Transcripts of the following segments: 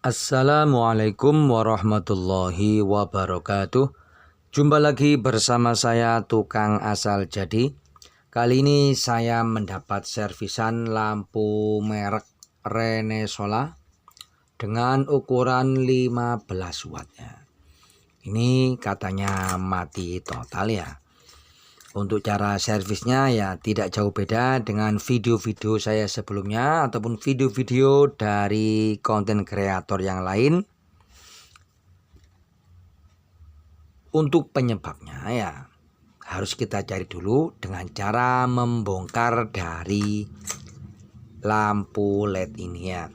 Assalamualaikum warahmatullahi wabarakatuh. Jumpa lagi bersama saya Tukang Asal Jadi. Kali ini saya mendapat servisan lampu merek Renesola dengan ukuran 15 watt ya. Ini katanya mati total ya. Untuk cara servisnya ya tidak jauh beda dengan video-video saya sebelumnya ataupun video-video dari konten kreator yang lain. Untuk penyebabnya ya harus kita cari dulu dengan cara membongkar dari lampu LED ini ya.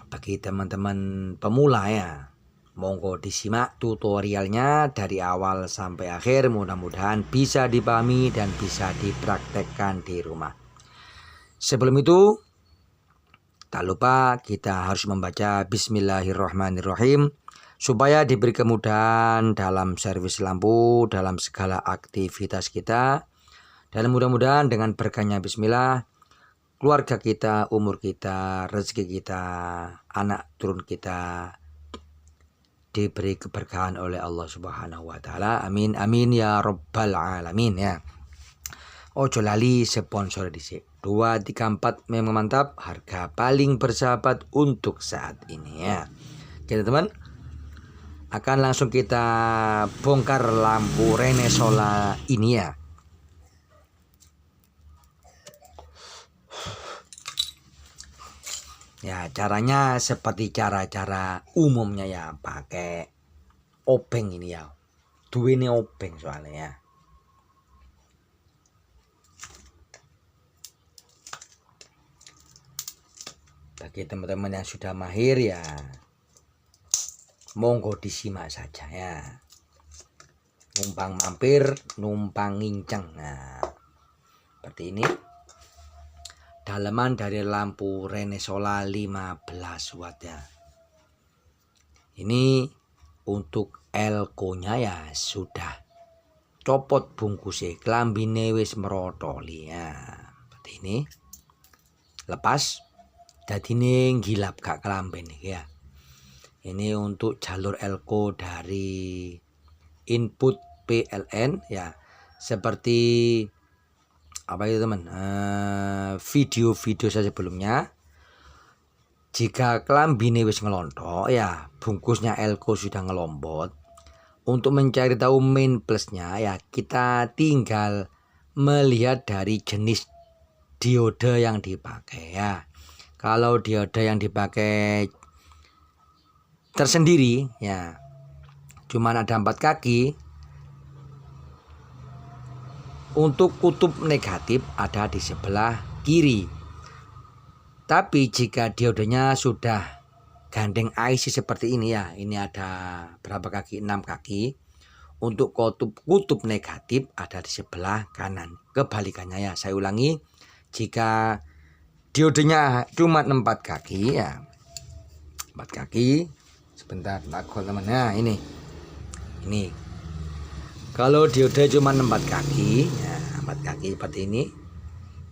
Bagi teman-teman pemula ya, monggo disimak tutorialnya dari awal sampai akhir, mudah-mudahan bisa dipahami dan bisa dipraktekkan di rumah. Sebelum itu, tak lupa kita harus membaca Bismillahirrahmanirrahim supaya diberi kemudahan dalam servis lampu, dalam segala aktivitas kita. Dan mudah-mudahan dengan berkahnya Bismillah, keluarga kita, umur kita, rezeki kita, anak turun kita diberi keberkahan oleh Allah Subhanahu wa taala. Amin amin ya rabbal alamin ya. Ojo lali sponsor dhisik. 234 memang mantap, harga paling bersahabat untuk saat ini ya. Oke teman, akan langsung kita bongkar lampu Renesola ini ya. Ya caranya seperti cara-cara umumnya ya, pakai obeng ini ya. Duwene obeng soalnya ya. Bagi teman-teman yang sudah mahir ya, monggo disimak saja ya. Numpang mampir, numpang ngincang. Nah, seperti ini. Dalaman dari lampu Renesola 15 watt ya. Ini untuk elko-nya ya sudah copot bungkusnya, klambine wis merotoli ya. Seperti ini. Lepas dadine ngilap gak klamben ya. Ini untuk jalur elko dari input PLN ya. Seperti apa itu teman, video-video saya sebelumnya, jika klambine wis ngelontok ya, bungkusnya elko sudah ngelombot. Untuk mencari tahu main plusnya ya, kita tinggal melihat dari jenis diode yang dipakai ya. Kalau diode yang dipakai tersendiri ya, cuman ada 4 kaki. Untuk kutub negatif ada di sebelah kiri. Tapi jika diodenya sudah gandeng IC seperti ini ya, ini ada berapa kaki? 6 kaki. Untuk kutub negatif ada di sebelah kanan. Kebalikannya ya, saya ulangi. Jika diodenya cuma 4 kaki ya, 4 kaki. Sebentar, takut teman. Nah ini. Kalau diode cuma 4 kaki, ya 4 kaki seperti ini.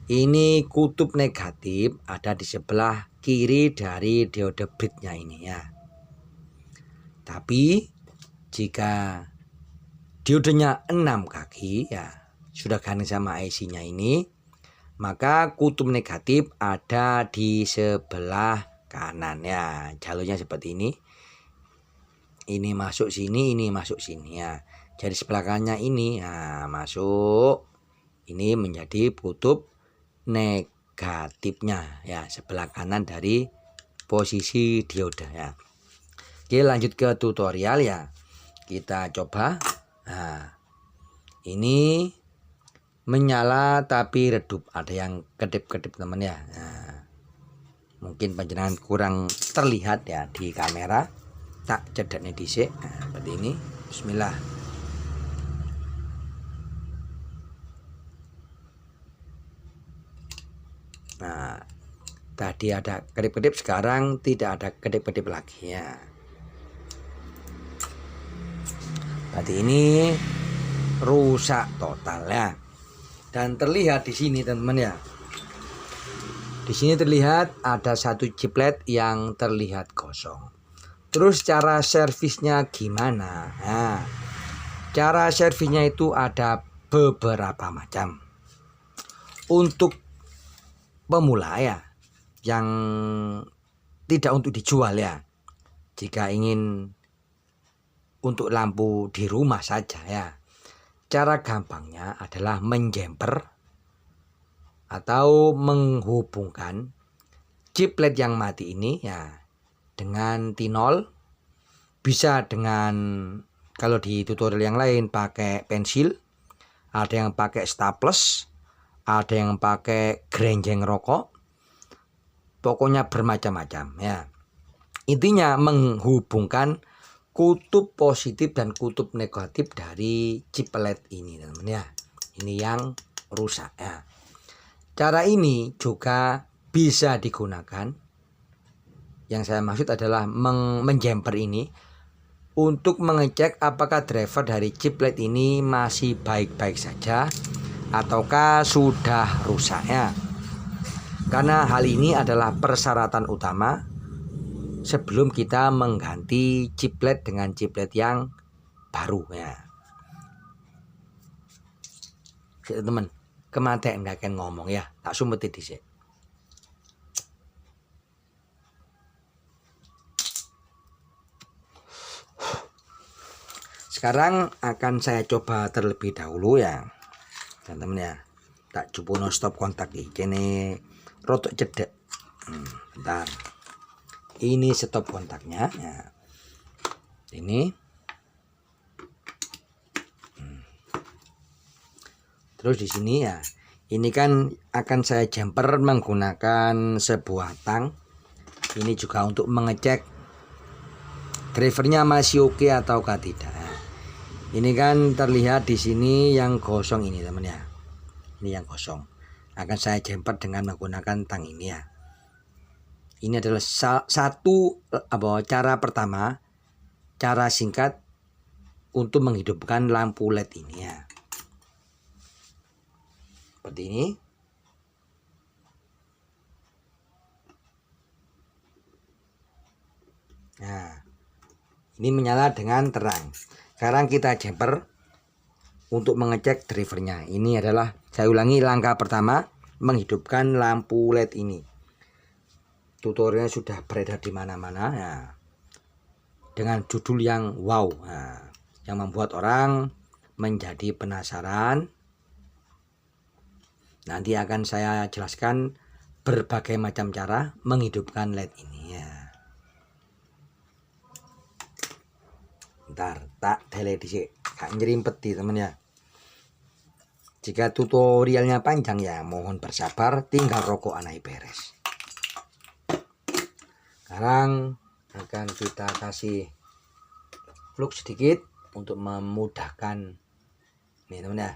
Ini kutub negatif ada di sebelah kiri dari diode bridge-nya ini ya. Tapi jika diodenya 6 kaki ya, sudah gandeng sama IC-nya ini, maka kutub negatif ada di sebelah kanan ya. Jalurnya seperti ini. Ini masuk sini, ini masuk sini ya. Jadi sebelah kanannya ini nah, masuk, ini menjadi kutub negatifnya ya, sebelah kanan dari posisi dioda ya. Oke, lanjut ke tutorial ya. Kita coba. Nah, ini menyala tapi redup, ada yang kedip-kedip teman ya. Nah, mungkin panjenengan kurang terlihat ya di kamera. Tak cedaknya dhisik. Nah, seperti ini. Bismillah. Nah, tadi ada kedip-kedip, sekarang tidak ada kedip-kedip lagi ya. Berarti ini rusak total ya. Dan terlihat di sini teman-teman ya. Di sini terlihat ada satu chiplet yang terlihat kosong. Terus cara servisnya gimana? Nah, cara servisnya itu ada beberapa macam. Untuk pemula ya, yang tidak untuk dijual ya. Jika ingin untuk lampu di rumah saja ya. Cara gampangnya adalah menjemper atau menghubungkan chiplet yang mati ini ya dengan tinol. Bisa dengan, kalau di tutorial yang lain pakai pensil, ada yang pakai staples, ada yang pakai grenjeng rokok, pokoknya bermacam-macam ya. Intinya menghubungkan kutub positif dan kutub negatif dari chiplet ini teman-teman ya. Ini yang rusak ya. Cara ini juga bisa digunakan, yang saya maksud adalah menjemper ini untuk mengecek apakah driver dari chiplet ini masih baik-baik saja ataukah sudah rusak ya. Karena hal ini adalah persyaratan utama sebelum kita mengganti chiplet dengan chiplet yang baru ya. Teman, kematian nggak akan ngomong ya, tak sumpeti dhisik. Sekarang akan saya coba terlebih dahulu ya, teman-teman ya. Tak cupono stop kontak iki kene rotok cedek. Bentar. Ini stop kontaknya ya. Ini terus di sini ya, ini kan akan saya jumper menggunakan sebuah tang. Ini juga untuk mengecek drivernya masih oke ataukah tidak. Ini kan terlihat di sini yang gosong ini teman ya. Ini yang gosong. Akan saya jumper dengan menggunakan tang ini ya. Ini adalah satu cara pertama, cara singkat untuk menghidupkan lampu LED ini ya. Seperti ini. Nah, ini menyala dengan terang. Sekarang kita jumper untuk mengecek drivernya. Ini adalah, saya ulangi, langkah pertama menghidupkan lampu LED ini. Tutorialnya sudah beredar di mana-mana ya, dengan judul yang wow, nah, yang membuat orang menjadi penasaran. Nanti akan saya jelaskan berbagai macam cara menghidupkan LED ini ya. Bentar, tak delete sih, gak nyerimpet di temen ya. Jika tutorialnya panjang ya mohon bersabar, tinggal rokok anai beres. Sekarang akan kita kasih flux sedikit untuk memudahkan ini teman ya.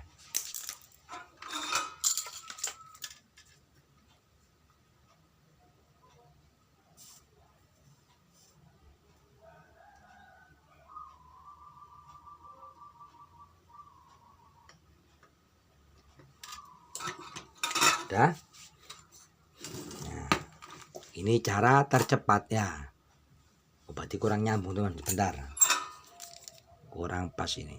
Udah. Nah, ini cara tercepat ya. Berarti kurang nyambung teman, sebentar. Kurang pas ini.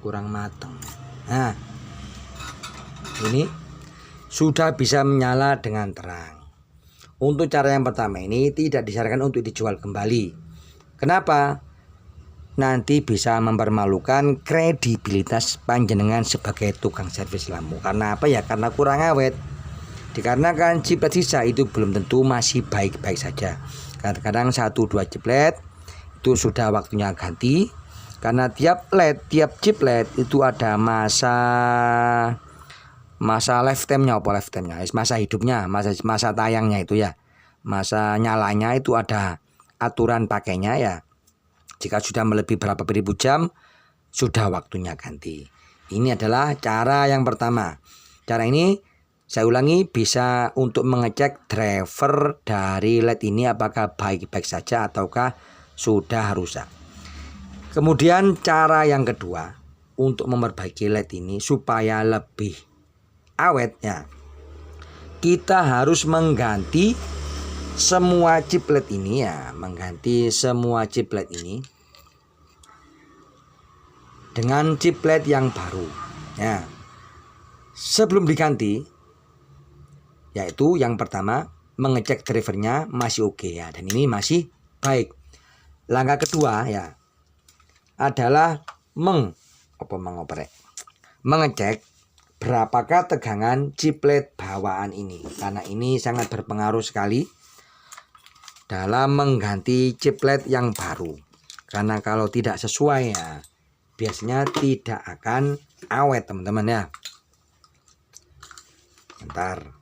Kurang matang. Nah, ini sudah bisa menyala dengan terang. Untuk cara yang pertama ini tidak disarankan untuk dijual kembali. Kenapa? Nanti bisa mempermalukan kredibilitas panjenengan sebagai tukang servis lampu. Karena apa ya? Karena kurang awet. Dikarenakan chiplet sisa itu belum tentu masih baik-baik saja. Kadang-kadang 1-2 chiplet itu sudah waktunya ganti. Karena tiap LED, tiap chiplet itu ada masa lifetime-nya, masa hidupnya, masa tayangnya itu ya, masa nyalanya itu ada aturan pakainya ya. Jika sudah melebihi berapa ribu jam sudah waktunya ganti. Ini adalah cara yang pertama. Cara ini Saya ulangi, bisa untuk mengecek driver dari LED ini apakah baik-baik saja ataukah sudah rusak. Kemudian cara yang kedua untuk memperbaiki LED ini supaya lebih awet ya, kita harus mengganti semua chip LED ini ya, mengganti semua chip LED ini dengan chip LED yang baru ya. Sebelum diganti, yaitu yang pertama mengecek drivernya masih oke ya, dan ini masih baik. Langkah kedua ya adalah mengecek berapakah tegangan chip LED bawaan ini, karena ini sangat berpengaruh sekali dalam mengganti chip LED yang baru. Karena kalau tidak sesuai ya biasanya tidak akan awet teman-teman ya. Bentar.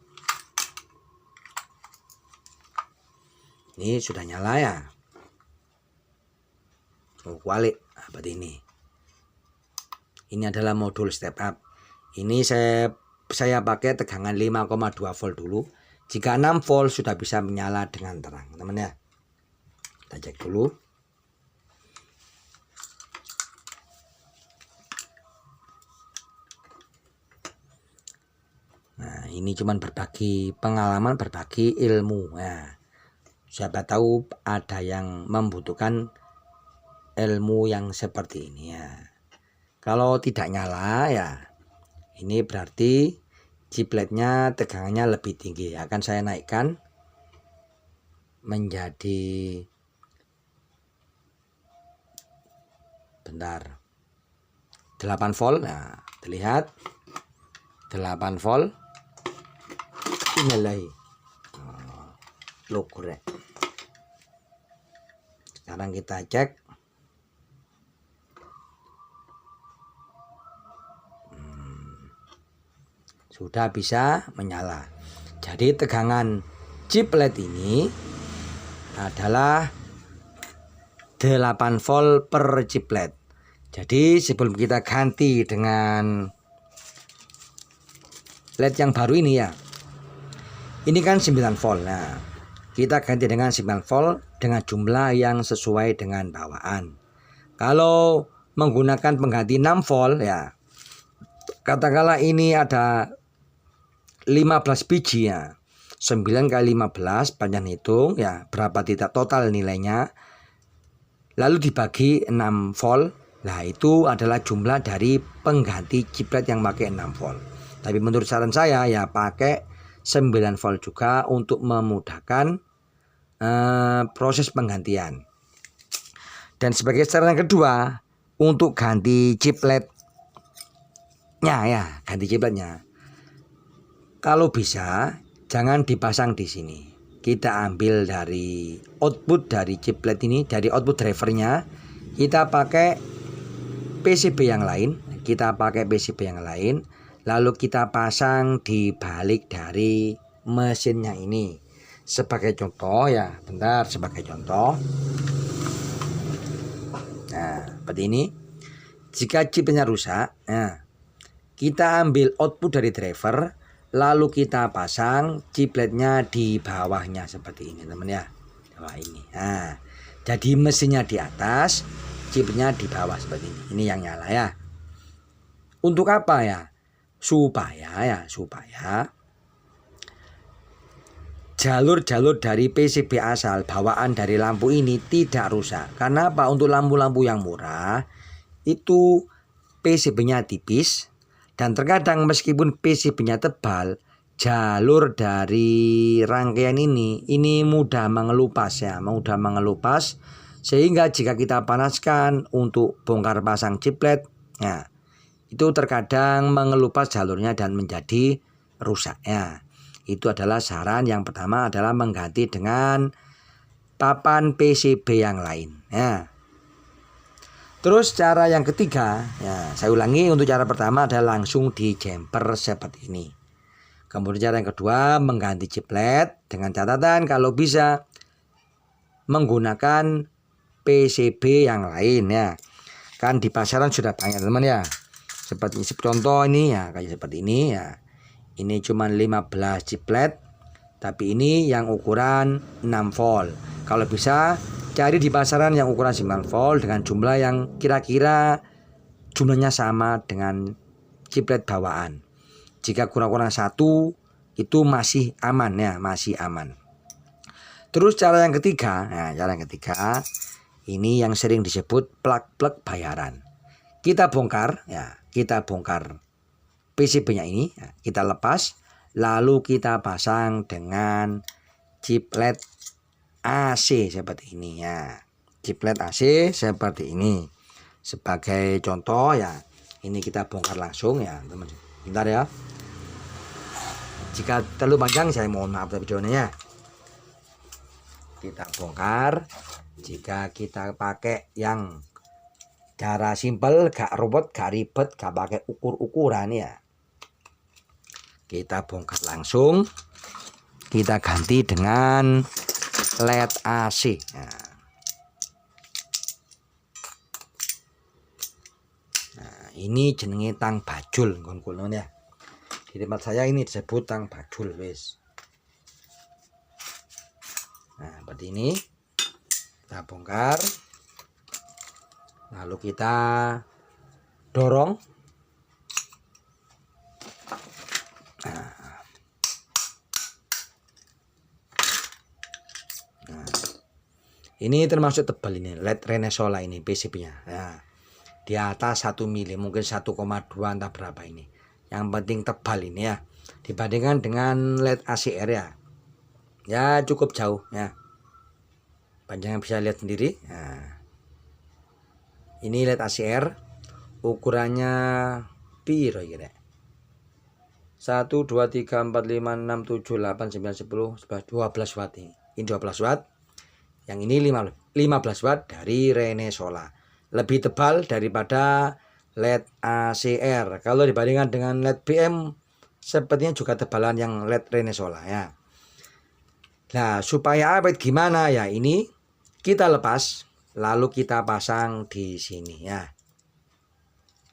Ini sudah nyala ya. Balik seperti ini. Ini adalah modul step up. Ini saya pakai tegangan 5,2 volt dulu. Jika 6 volt sudah bisa menyala dengan terang, teman ya. Kita cek dulu. Nah, ini cuman berbagi pengalaman, berbagi ilmu. Nah, siapa tahu ada yang membutuhkan ilmu yang seperti ini ya. Kalau tidak nyala ya, ini berarti chip LED-nya tegangannya lebih tinggi. Akan saya naikkan menjadi, bentar, 8 volt. Nah, terlihat 8 volt. Inilah logo. Sekarang kita cek. Sudah bisa menyala. Jadi tegangan chip LED ini adalah 8 volt per chip LED. Jadi sebelum kita ganti dengan LED yang baru ini ya, ini kan 9 volt. Nah, kita ganti dengan 9 volt dengan jumlah yang sesuai dengan bawaan. Kalau menggunakan pengganti 6 volt ya, katakanlah ini ada 15 biji ya, 9 kali 15 panjang hitung ya, berapa tidak total nilainya, lalu dibagi 6 volt. Nah, itu adalah jumlah dari pengganti chip LED yang pakai 6 volt. Tapi menurut saran saya ya pakai 9 volt juga untuk memudahkan proses penggantian. Dan sebagai saran yang kedua untuk ganti chip LED-nya ya, ganti chip LED-nya, kalau bisa jangan dipasang di sini. Kita ambil dari output dari chip LED ini, dari output drivernya, kita pakai PCB yang lain, lalu kita pasang di balik dari mesinnya ini. Sebagai contoh ya, bentar, sebagai contoh. Nah, seperti ini. Jika chipnya rusak, nah, kita ambil output dari driver, lalu kita pasang chip LED-nya di bawahnya seperti ini, teman ya. Bawah ini. Nah, jadi mesinnya di atas, chipnya di bawah seperti ini. Ini yang nyala ya. Untuk apa ya? Supaya jalur-jalur dari PCB asal bawaan dari lampu ini tidak rusak. Karena apa? Untuk lampu-lampu yang murah itu PCB-nya tipis, dan terkadang meskipun PCB-nya tebal, jalur dari rangkaian ini mudah mengelupas ya, sehingga jika kita panaskan untuk bongkar pasang chip LED, ya, itu terkadang mengelupas jalurnya dan menjadi rusak ya. Itu adalah saran yang pertama, adalah mengganti dengan papan PCB yang lain ya. Terus cara yang ketiga ya, saya ulangi, untuk cara pertama adalah langsung di jumper seperti ini. Kemudian cara yang kedua mengganti chip LED dengan catatan kalau bisa menggunakan PCB yang lain ya. Kan di pasaran sudah banyak teman ya. Seperti contoh ini ya, kayak seperti ini ya. Ini cuma 15 chiplet, tapi ini yang ukuran 6 volt. Kalau bisa cari di pasaran yang ukuran 9 volt dengan jumlah yang kira-kira jumlahnya sama dengan chiplet bawaan. Jika kurang-kurang 1 itu masih aman ya, masih aman. Terus cara yang ketiga, ini yang sering disebut plug bayaran. Kita bongkar PCB-nya ini, kita lepas, lalu kita pasang dengan chiplet AC seperti ini ya. Chiplet AC seperti ini. Sebagai contoh ya, ini kita bongkar langsung ya, teman. Bentar ya. Jika terlalu panjang saya mohon maaf videonya ya. Kita bongkar. Jika kita pakai yang cara simple, gak robot, gak ribet, gak pakai ukur-ukuran ya, kita bongkar langsung. Kita ganti dengan LED AC. Nah, ini jenenge tang bajul ya. Di tempat saya ini disebut tang bajul wis. Nah, seperti ini. Kita bongkar. Lalu kita dorong. Ini termasuk tebal ini, LED Renesola ini PCB-nya. Nah, di atas 1 mili, mungkin 1,2 entah berapa ini. Yang penting tebal ini ya. Dibandingkan dengan LED ACR ya. Ya cukup jauh ya. Panjangnya bisa lihat sendiri. Nah, ini LED ACR ukurannya piro kira? 1 2 3 4 5 6 7 8 9 10 11 12 watt ini. Ini 12 watt. Yang ini 15 watt dari Renesola. Lebih tebal daripada LED ACR. Kalau dibandingkan dengan LED BM, sepertinya juga tebalan yang LED Renesola ya. Nah, supaya awet gimana ya, ini kita lepas lalu kita pasang di sini ya.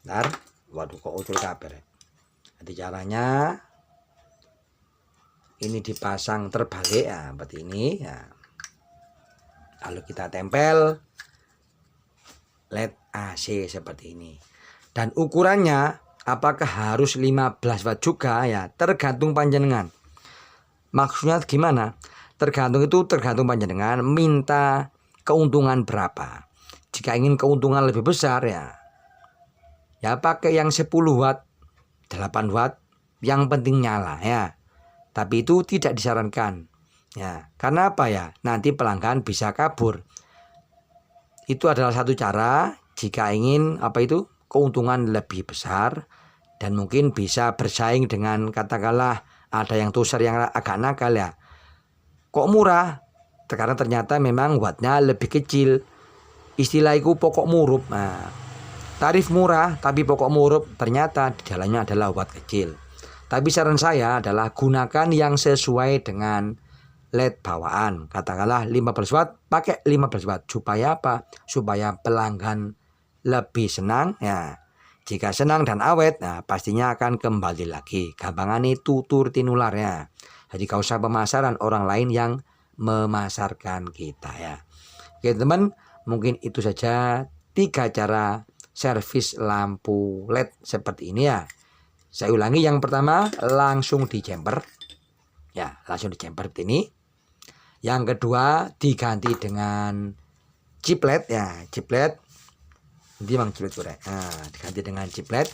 Bentar, waduh kok ucul kabar. Jadi caranya ini dipasang terbalik ya, seperti ini ya. Lalu kita tempel LED AC seperti ini. Dan ukurannya apakah harus 15 watt juga ya, tergantung panjenengan. Maksudnya gimana? Tergantung panjenengan minta keuntungan berapa. Jika ingin keuntungan lebih besar ya pakai yang 10 watt, 8 watt, yang penting nyala ya. Tapi itu tidak disarankan. Ya, karena apa ya? Nanti pelanggan bisa kabur. Itu adalah satu cara jika ingin keuntungan lebih besar dan mungkin bisa bersaing dengan katakanlah ada yang tuser yang agak nakal ya. Kok murah? Karena ternyata memang wattnya lebih kecil. Istilah itu pokok murup. Nah, tarif murah tapi pokok murup, ternyata di dalamnya adalah watt kecil. Tapi saran saya adalah gunakan yang sesuai dengan LED bawaan. Katakanlah 15 watt, pakai 15 watt. Supaya apa? Supaya pelanggan lebih senang ya. Jika senang dan awet, nah pastinya akan kembali lagi. Gampangane tutur tinular ya. Jadi gak usah pemasaran orang lain yang memasarkan kita ya. Oke teman, mungkin itu saja 3 cara servis lampu LED seperti ini ya. Saya ulangi, yang pertama langsung dijemper ya, langsung dijemper ini. Yang kedua diganti dengan chiplet ya, chiplet. Ini memang chiplet korek. Nah, diganti dengan chiplet.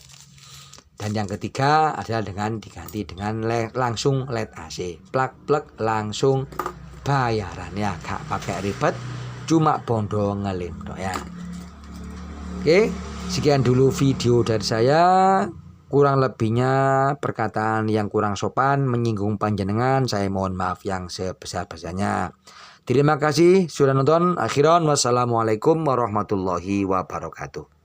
Dan yang ketiga adalah diganti dengan langsung LED AC. Plug langsung bayaran ya, gak pakai ribet, cuma bondo ngelip ya. Oke, sekian dulu video dari saya. Kurang lebihnya perkataan yang kurang sopan, menyinggung panjenengan, saya mohon maaf yang sebesar-besarnya. Terima kasih sudah nonton. Akhiran wassalamualaikum warahmatullahi wabarakatuh.